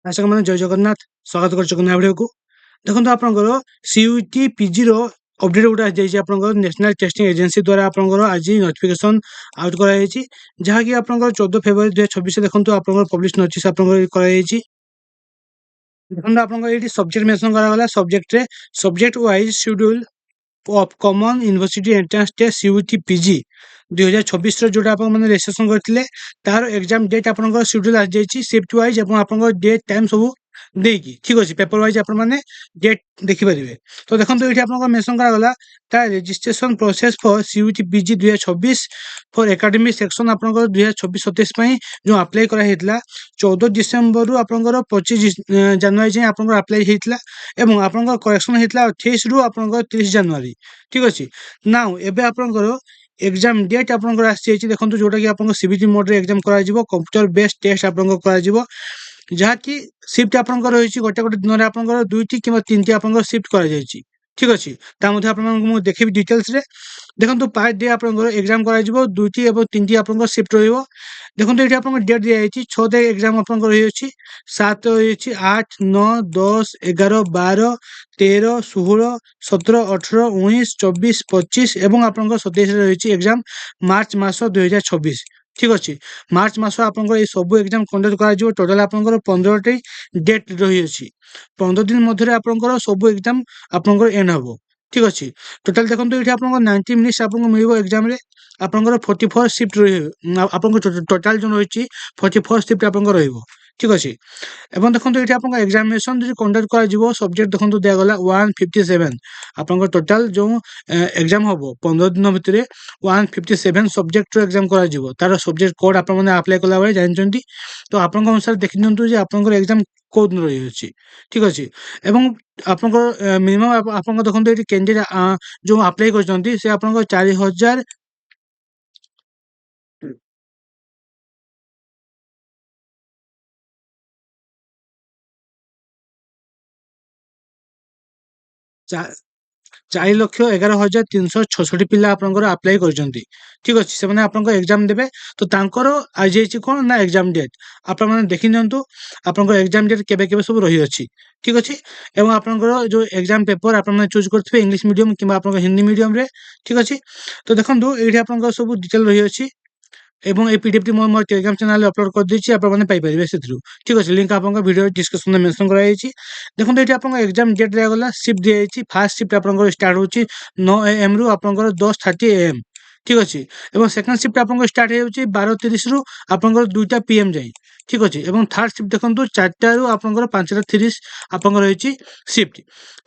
दर्शक मैंने जय जगन्नाथ स्वागत कर भिडियो को देखो आपंकर सीयूटी पीजी अपडेट गोटे आज नेशनल टेस्टिंग एजेंसी द्वारा आपंकर आज नोटिफिकेशन आउट कराई जहाँकि आप 14 फेब्रुआरी 2026 देखो आप पब्लिश नोटिस देखो आप सब्जेक्ट मेंशन करागला subject wise schedule of common university entrance test CUET PG 2026 जोटा मैंने रेजिस्ट्रेशन करते तार एग्जाम डेट आप शेड्यूल आ जाइए शिफ्ट वाइज आप डेट टाइम सब देकी ठीक अच्छे पेपर वाइज आपने डेट देखिपारे तो देखो ये आप मेंशन करागला registration process for CUET PG 2026 for academic section आप 2026-27 जो अप्लाई कराइला 14 डिसेम्बर रु आप 25 जनवरी जाए आप अप्लाई होता एवं आप करेक्शन होता 28 रु आप 30 जनवरी ठीक अच्छे नाउ एबे आपंकर एग्जाम डेट आपंकर आसी देखो जोटा कि आप सीबीटी मोड रे एग्जाम करा कंप्यूटर बेस्ड टेस्ट आपंकर करा जहाँकि शिफ्ट आपंकर रही गोटे गोटे दिन में आपंकर 2टी कि 3टी आपंकर शिफ्ट करा जायछि ठीक अच्छे आपको देखेबी डिटेल्स रे देखो पार्ट डे आपंकर एग्जाम करा 2टी और 3टी आपंकर शिफ्ट रहिबो देखो ये आप डेट दिखाई 6 तारीख एग्जाम आपंकर रही 7 रही 8 9 10 11 12 13 16 17 18 19 24 25 एवं आप 27 रही एग्जाम मार्च मास 2026 ठीक अच्छे मार्च मास आप सब एग्जाम कंडक्ट कर टोटाल आप 15टी डेट रही 15 दिन मध्य आपंकर सब एग्जाम आपंकर एंड हम ठीक अच्छे टोटाल देखो ये आप 90 मिनिट्स आपको मिल एग्जाम आपंकर 44 शिफ्ट आप टोटाल जो रही 44 शिफ्ट आप ठीक अच्छे एवं देखो ये आप एग्जामिनेशन जो कंडक्ट कर सब्जेक्ट देखो दिगला 157 आप टोटाल जो एग्जाम हम 15 दिन भितर 157 सब्जेक्ट एग्जाम कर तार सब्जेक्ट कोड आप अप्लाई कला बेले जानते तो आप अनुसार देखी दिखाँ आप एग्जाम कौ दिन रही है ठीक अच्छे एवं आप मिनिमम आप देखो ये कैंडिडेट जो अप्लाई कर 4000 चार लक्ष 11,366 पिला आपंकर अप्लाई कर ठीक अच्छे से आप एग्जाम देवे तो आज कौन ना एग्जाम डेट आप देखी दिंतु आप एग्जाम डेट केवे सब रही अच्छी ठीक अच्छे एवं आपंकर जो एग्जाम पेपर आप चूज करेंगे इंग्लिश मीडियम कि हिंदी मीडियम रे ठीक अच्छे तो देखो ये आप सब डिटेल रही अच्छी एवं ये पीडीएफ टी मोर टेलीग्राम चैनल अपलोड कर देछि आप माने पाई परिबे सेथरु ठीक अछि लिंक आपन वीडियो डिस्क्रिप्शन में मेंशन कराई छि देखो एठी आपन एग्जाम डेट रे गला शिफ्ट दिया छि फर्स्ट शिफ्ट आपन स्टार्ट होछि 9 am रु आपन 10:30 am ठीक अछि एवं सेकंड शिफ्ट आपन स्टार्ट होछि 12:30 रु आपन 2टा pm जाई ठीक अछि एवं थर्ड शिफ्ट देखंतु 4टा रु आपन 5:30 आपन रही शिफ्ट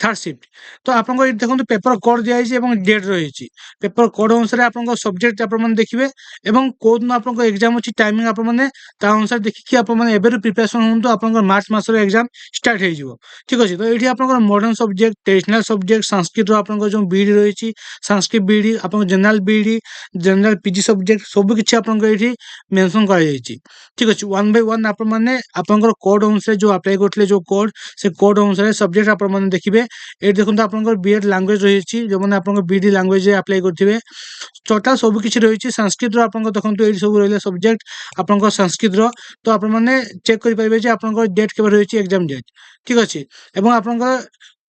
थर्ड शिफ्ट तो आपन देखंतु पेपर कोड दिया छि एवं डेट रही छि पेपर कोड अनुसार आपन सब्जेक्ट आपन देखिबे एवं को दिन आपन एग्जाम अछि टाइमिंग आप माने ता अनुसार देखि आप माने एबेरु प्रिपरेशन होंतु आपन मार्च मास रे एग्जाम स्टार्ट हे जिवो ठीक अछि तो एठी आपन modern subject traditional subject Sanskrit रो आपन जो बीडी रही छि संस्कृत बीडी आपन जनरल पीजी सब्जेक्ट सब किछि आपन एठी मेंशन करा जाय छि ठीक अछि वन बाय वन आप माने आपन कोड अनुसार जो अप्लाई करथले जो कोड से कोड अनुसार सब्जेक्ट आप माने देखिबे ए देखंतु आपन बीएड लैंग्वेज रही छि जो माने आपन बीडी लैंग्वेज रे अप्लाई करथिबे टोटाल सब किछि रही छि संस्कृत रो आपन देखंतु ए सब रहले सब्जेक्ट आपन संस्कृत रो तो आप माने चेक करि पाइबे जे आपन डेट केबे रही छि एग्जाम डेट ठीक अछि एवं आपन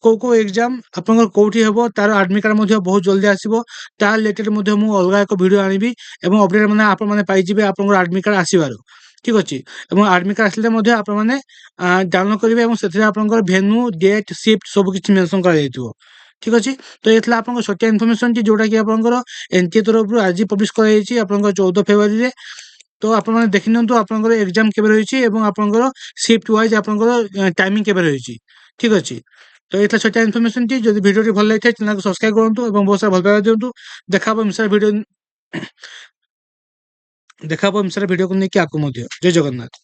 को एग्जाम आपन कोठी हेबो तार एडमिट कार्ड मध्ये बहुत जल्दी आसीबो तार रिलेटेड मध्ये मु अलगा एक वीडियो आनिबी एवं अपडेट माने आप माने पाइ जिबे आपन एडमिट कार्ड आसीबारो ठीक अछि एवं एडमिट कार्ड आसले मध्ये आप माने डाउनलोड करिवे एवं सेथिरे आपन वेन्यू डेट शिफ्ट सब किछि मेंशन करा जाइतबो ठीक अछि तो एथला आपन छोटिया इन्फॉर्मेशन कि जोटा कि आपन एनटीए तरफ रु आज पब्लिश करा जाइछि आपन 14 फेब्रुआरी रे तो आप देखी दिखाँ आप एग्जाम केबे रही और शिफ्ट वाइज आप टाइमिंग केबे रही ठीक अच्छे तो ये छोटा इनफॉरमेशन थी जब वीडियो भल लगे चैनल को सब्सक्राइब करूँ और बहुत सारा भल पाइबा दिंतु देखा मिसार वीडियो देखा मिसार वीडियो को लेकिन आपको जय जगन्नाथ।